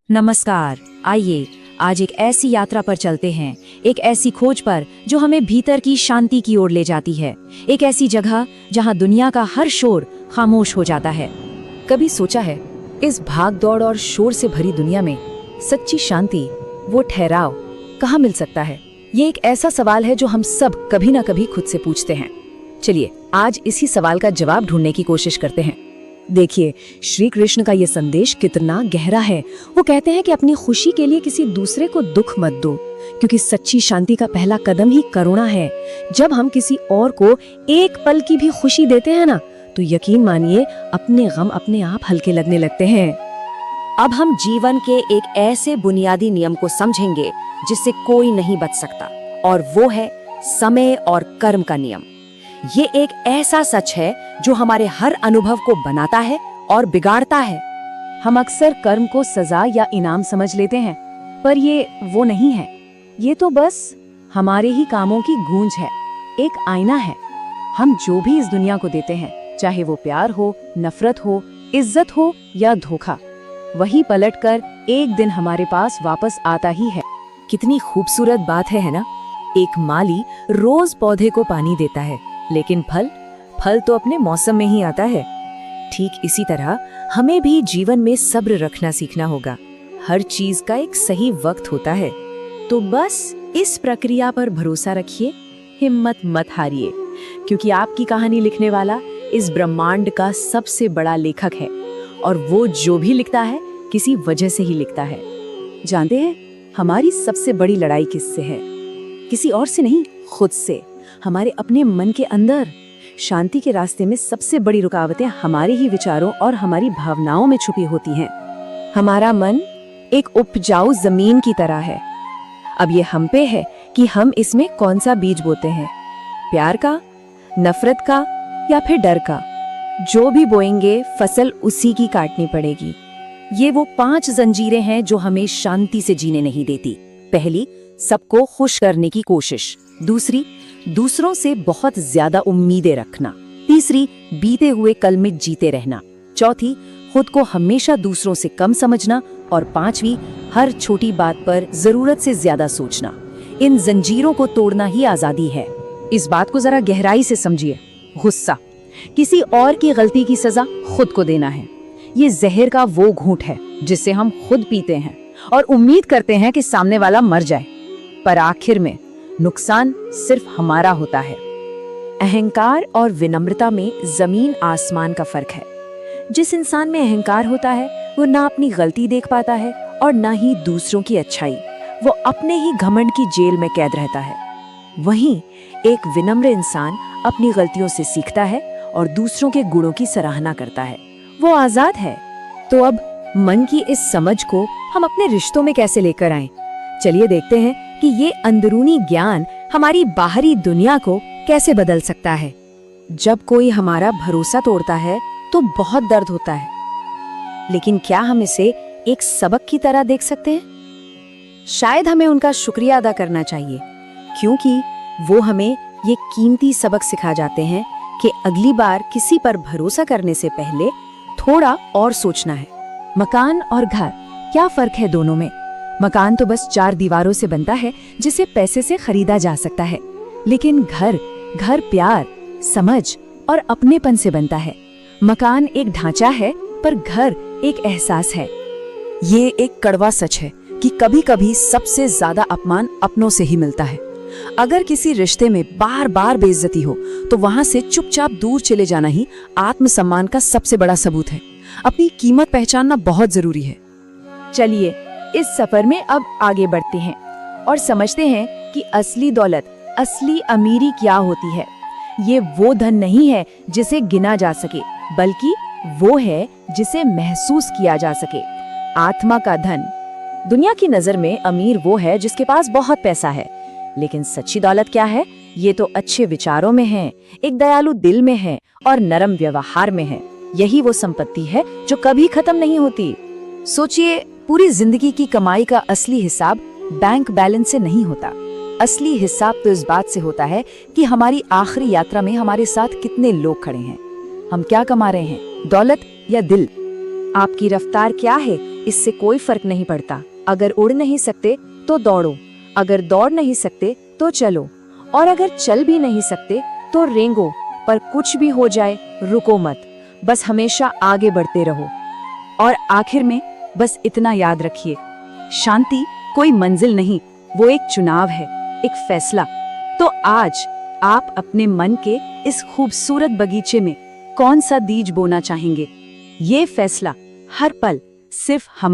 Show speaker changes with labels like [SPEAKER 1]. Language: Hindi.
[SPEAKER 1] नमस्कार। आइए आज एक ऐसी यात्रा पर चलते हैं, एक ऐसी खोज पर जो हमें भीतर की शांति की ओर ले जाती है, एक ऐसी जगह जहां दुनिया का हर शोर खामोश हो जाता है।
[SPEAKER 2] कभी सोचा है इस भाग दौड़ और शोर से भरी दुनिया में सच्ची शांति, वो ठहराव कहाँ मिल सकता है? ये एक ऐसा सवाल है जो हम सब कभी ना कभी खुद से पूछते हैं। चलिए आज इसी सवाल का जवाब ढूंढने की कोशिश करते हैं। देखिए, श्री कृष्ण का ये संदेश कितना गहरा है। वो कहते हैं कि अपनी खुशी के लिए किसी दूसरे को दुख मत दो, क्योंकि सच्ची शांति का पहला कदम ही करुणा है। जब हम किसी और को एक पल की भी खुशी देते हैं ना, तो यकीन मानिए अपने गम अपने आप हल्के लगने लगते हैं।
[SPEAKER 1] अब हम जीवन के एक ऐसे बुनियादी नियम को समझेंगे जिससे कोई नहीं बच सकता, और वो है समय और कर्म का नियम। ये एक ऐसा सच है जो हमारे हर अनुभव को बनाता है और बिगाड़ता है।
[SPEAKER 2] हम अक्सर कर्म को सजा या इनाम समझ लेते हैं, पर ये वो नहीं है। ये तो बस हमारे ही कामों की गूंज है, एक आईना है। हम जो भी इस दुनिया को देते हैं, चाहे वो प्यार हो, नफरत हो, इज्जत हो या धोखा, वही पलटकर एक दिन हमारे पास वापस आता ही है। कितनी खूबसूरत बात है ना? एक माली रोज पौधे को पानी देता है, लेकिन फल तो अपने मौसम में ही आता है। ठीक इसी तरह हमें भी जीवन में सब्र रखना सीखना होगा। हर चीज का एक सही वक्त होता है। तो बस इस प्रक्रिया पर भरोसा रखिए, हिम्मत मत हारिए, क्योंकि आपकी कहानी लिखने वाला इस ब्रह्मांड का सबसे बड़ा लेखक है, और वो जो भी लिखता है किसी वजह से ही लिखता है। जानते हैं हमारी सबसे बड़ी लड़ाई किससे है? किसी और से नहीं, खुद से। हमारे अपने मन के अंदर। शांति के रास्ते में सबसे बड़ी रुकावटें हमारे ही विचारों और हमारी भावनाओं में छुपी होती हैं। हमारा मन एक उपजाऊ जमीन की तरह है। अब ये हम पे है कि हम इसमें कौन सा बीज बोते हैं, प्यार का, नफरत का या फिर डर का। जो भी बोएंगे फसल उसी की काटनी पड़ेगी। ये वो 5 जंजीरें हैं जो हमें शांति से जीने नहीं देती। पहली, सबको खुश करने की कोशिश। दूसरी, दूसरों से बहुत ज्यादा उम्मीदें रखना। तीसरी, बीते हुए कल में जीते रहना। चौथी, खुद को हमेशा दूसरों से कम समझना। और पांचवी, हर छोटी बात पर जरूरत से ज्यादा सोचना। इन जंजीरों को तोड़ना ही आजादी है। इस बात को जरा गहराई से समझिए। गुस्सा, किसी और की गलती की सजा खुद को देना है। ये जहर का वो घूंट है जिसे हम खुद पीते हैं और उम्मीद करते हैं कि सामने वाला मर जाए, पर आखिर में नुकसान सिर्फ हमारा होता है। अहंकार और विनम्रता में जमीन आसमान का फर्क है। जिस इंसान में अहंकार होता है वो ना अपनी गलती देख पाता है और ना ही दूसरों की अच्छाई। वो अपने ही घमंड की जेल में कैद रहता है। वहीं एक विनम्र इंसान अपनी गलतियों से सीखता है और दूसरों के गुणों की सराहना करता है। वो आजाद है। तो अब मन की इस समझ को हम अपने रिश्तों में कैसे लेकर आएं? चलिए देखते हैं कि ये अंदरूनी ज्ञान हमारी बाहरी दुनिया को कैसे बदल सकता है। जब कोई हमारा भरोसा तोड़ता है तो बहुत दर्द होता है, लेकिन क्या हम इसे एक सबक की तरह देख सकते हैं? शायद हमें उनका शुक्रिया अदा करना चाहिए, क्योंकि वो हमें ये कीमती सबक सिखा जाते हैं कि अगली बार किसी पर भरोसा करने से पहले थोड़ा और सोचना है। मकान और घर, क्या फर्क है दोनों में? मकान तो बस 4 दीवारों से बनता है जिसे पैसे से खरीदा जा सकता है, लेकिन घर प्यार, समझ और अपनेपन से बनता है। मकान एक ढांचा है, पर घर एक एहसास है। ये एक कड़वा सच है कि कभी-कभी सबसे ज्यादा अपमान अपनों से ही मिलता है। अगर किसी रिश्ते में बार बार बेइज्जती हो तो वहां से चुपचाप दूर चले जाना ही आत्मसम्मान का सबसे बड़ा सबूत है। अपनी कीमत पहचानना बहुत जरूरी है। चलिए इस सफर में अब आगे बढ़ते हैं और समझते हैं कि असली दौलत, असली अमीरी क्या होती है। ये वो धन नहीं है जिसे गिना जा सके, बल्कि वो है जिसे महसूस किया जा सके। आत्मा का धन। दुनिया की नजर में अमीर वो है जिसके पास बहुत पैसा है, लेकिन सच्ची दौलत क्या है? ये तो अच्छे विचारों में है, एक दयालु दिल में है और नरम व्यवहार में है। यही वो संपत्ति है जो कभी खत्म नहीं होती। सोचिए, पूरी जिंदगी की कमाई का असली हिसाब बैंक बैलेंस से नहीं होता। असली हिसाब तो इस बात से होता है कि हमारी आखिरी यात्रा में हमारे साथ कितने लोग खड़े हैं। हम क्या कमा रहे हैं, दौलत या दिल?
[SPEAKER 1] आपकी रफ्तार क्या है इससे कोई फर्क नहीं पड़ता। अगर उड़ नहीं सकते तो दौड़ो, अगर दौड़ नहीं सकते तो चलो, और अगर चल भी नहीं सकते तो रेंगो। पर कुछ भी हो जाए रुको मत, बस हमेशा आगे बढ़ते रहो।
[SPEAKER 2] और आखिर में बस इतना याद रखिए, शांति कोई मंजिल नहीं, वो एक चुनाव है, एक फैसला। तो आज आप अपने मन के इस खूबसूरत बगीचे में कौन सा बीज बोना चाहेंगे? ये फैसला हर पल सिर्फ हम